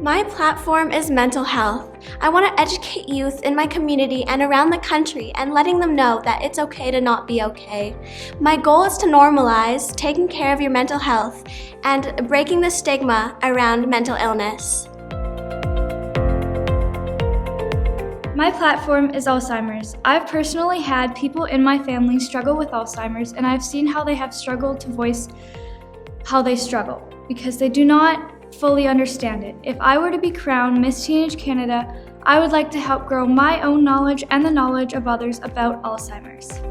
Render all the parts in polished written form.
My platform is mental health. I want to educate youth in my community and around the country and letting them know that it's okay to not be okay. My goal is to normalize taking care of your mental health and breaking the stigma around mental illness. My platform is Alzheimer's. I've personally had people in my family struggle with Alzheimer's, and I've seen how they have struggled to voice how they struggle because they do not fully understand it. If I were to be crowned Miss Teenage Canada, I would like to help grow my own knowledge and the knowledge of others about Alzheimer's.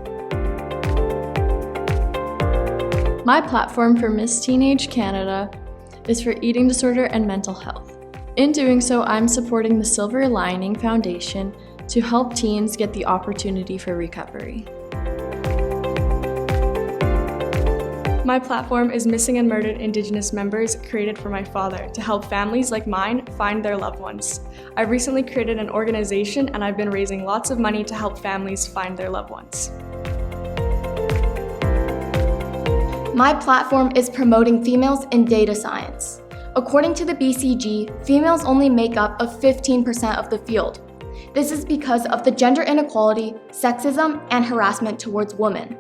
My platform for Miss Teenage Canada is for eating disorder and mental health. In doing so, I'm supporting the Silver Lining Foundation to help teens get the opportunity for recovery. My platform is Missing and Murdered Indigenous Members, created for my father to help families like mine find their loved ones. I recently created an organization and I've been raising lots of money to help families find their loved ones. My platform is promoting females in data science. According to the BCG, females only make up 15% of the field. This is because of the gender inequality, sexism, and harassment towards women.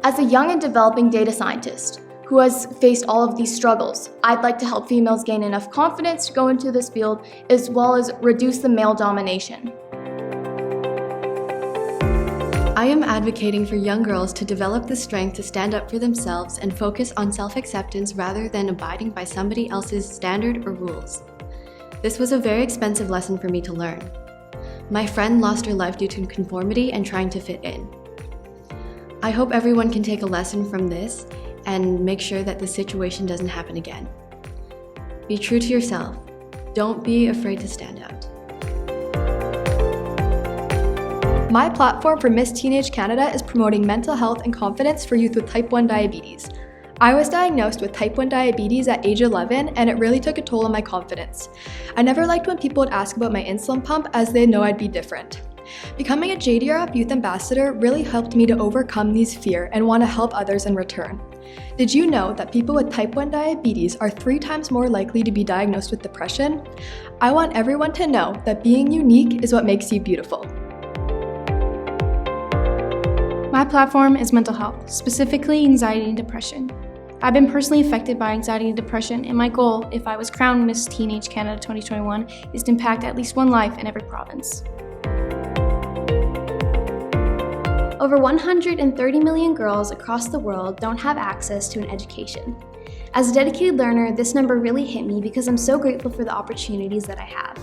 As a young and developing data scientist who has faced all of these struggles, I'd like to help females gain enough confidence to go into this field, as well as reduce the male domination. I am advocating for young girls to develop the strength to stand up for themselves and focus on self-acceptance rather than abiding by somebody else's standard or rules. This was a very expensive lesson for me to learn. My friend lost her life due to conformity and trying to fit in. I hope everyone can take a lesson from this and make sure that this situation doesn't happen again. Be true to yourself. Don't be afraid to stand out. My platform for Miss Teenage Canada is promoting mental health and confidence for youth with type 1 diabetes. I was diagnosed with type 1 diabetes at age 11, and it really took a toll on my confidence. I never liked when people would ask about my insulin pump, as they know I'd be different. Becoming a JDRF Youth Ambassador really helped me to overcome these fears and want to help others in return. Did you know that people with type 1 diabetes are 3 times more likely to be diagnosed with depression? I want everyone to know that being unique is what makes you beautiful. My platform is mental health, specifically anxiety and depression. I've been personally affected by anxiety and depression, and my goal, if I was crowned Miss Teenage Canada 2021, is to impact at least one life in every province. Over 130 million girls across the world don't have access to an education. As a dedicated learner, this number really hit me because I'm so grateful for the opportunities that I have.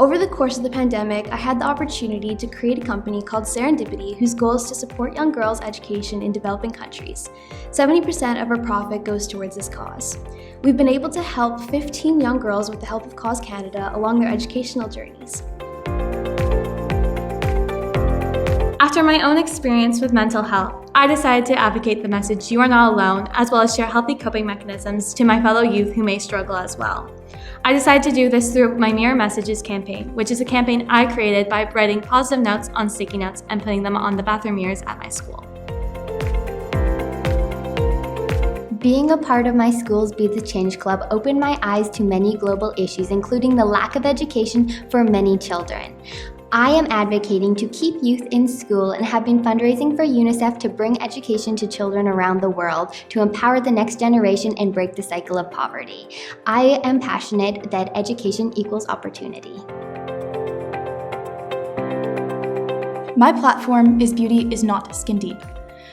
Over the course of the pandemic, I had the opportunity to create a company called Serendipity, whose goal is to support young girls' education in developing countries. 70% of our profit goes towards this cause. We've been able to help 15 young girls with the help of Cause Canada along their educational journeys. After my own experience with mental health, I decided to advocate the message "you are not alone," as well as share healthy coping mechanisms to my fellow youth who may struggle as well. I decided to do this through my Mirror Messages campaign, which is a campaign I created by writing positive notes on sticky notes and putting them on the bathroom mirrors at my school. Being a part of my school's Be the Change Club opened my eyes to many global issues, including the lack of education for many children. I am advocating to keep youth in school and have been fundraising for UNICEF to bring education to children around the world, to empower the next generation and break the cycle of poverty. I am passionate that education equals opportunity. My platform is Beauty is not skin deep.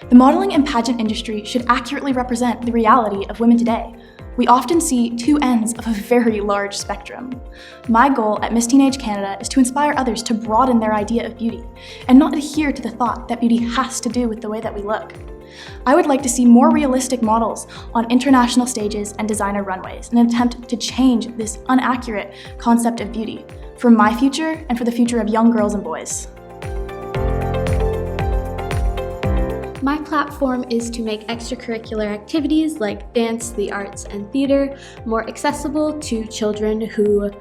The modeling and pageant industry should accurately represent the reality of women today. We often see 2 ends of a very large spectrum. My goal at Miss Teenage Canada is to inspire others to broaden their idea of beauty and not adhere to the thought that beauty has to do with the way that we look. I would like to see more realistic models on international stages and designer runways in an attempt to change this inaccurate concept of beauty for my future and for the future of young girls and boys. My platform is to make extracurricular activities like dance, the arts, and theater more accessible to children who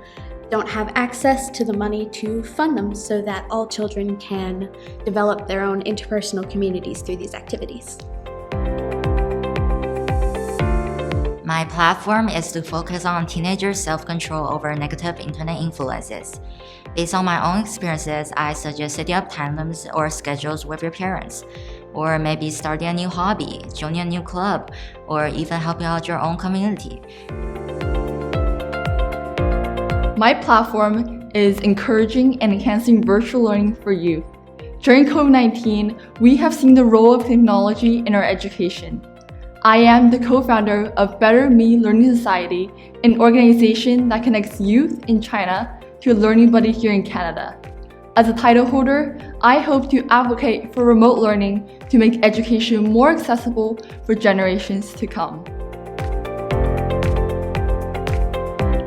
don't have access to the money to fund them, so that all children can develop their own interpersonal communities through these activities. My platform is to focus on teenagers' self-control over negative internet influences. Based on my own experiences, I suggest setting up time limits or schedules with your parents, or maybe starting a new hobby, joining a new club, or even helping out your own community. My platform is encouraging and enhancing virtual learning for youth. During COVID-19, we have seen the role of technology in our education. I am the co-founder of Better Me Learning Society, an organization that connects youth in China to a learning buddy here in Canada. As a title holder, I hope to advocate for remote learning to make education more accessible for generations to come.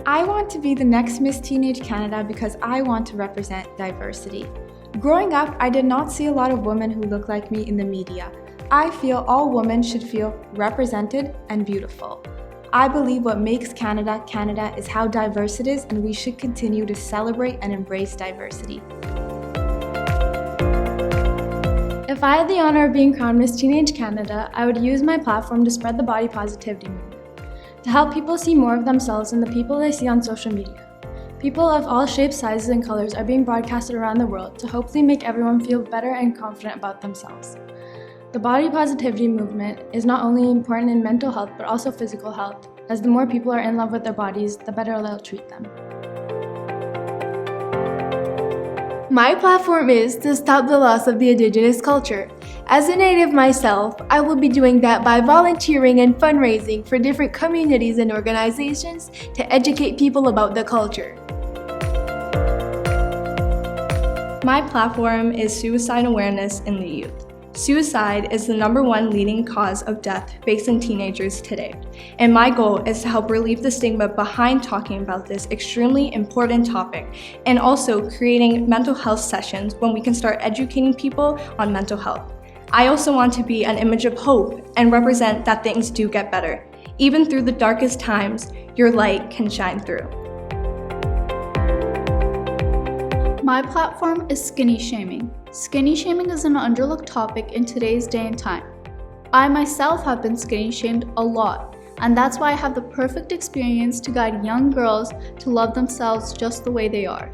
I want to be the next Miss Teenage Canada because I want to represent diversity. Growing up, I did not see a lot of women who look like me in the media. I feel all women should feel represented and beautiful. I believe what makes Canada, Canada is how diverse it is, and we should continue to celebrate and embrace diversity. If I had the honor of being crowned Miss Teenage Canada, I would use my platform to spread the body positivity movement, to help people see more of themselves in the people they see on social media. People of all shapes, sizes, and colors are being broadcasted around the world to hopefully make everyone feel better and confident about themselves. The body positivity movement is not only important in mental health but also physical health, as the more people are in love with their bodies, the better they'll treat them. My platform is to stop the loss of the Indigenous culture. As a Native myself, I will be doing that by volunteering and fundraising for different communities and organizations to educate people about the culture. My platform is suicide awareness in the youth. Suicide is the #1 leading cause of death facing teenagers today, and my goal is to help relieve the stigma behind talking about this extremely important topic, and also creating mental health sessions when we can start educating people on mental health. I also want to be an image of hope and represent that things do get better. Even through the darkest times, your light can shine through. My platform is skinny shaming. Skinny shaming is an underlooked topic in today's day and time. I myself have been skinny shamed a lot, and that's why I have the perfect experience to guide young girls to love themselves just the way they are.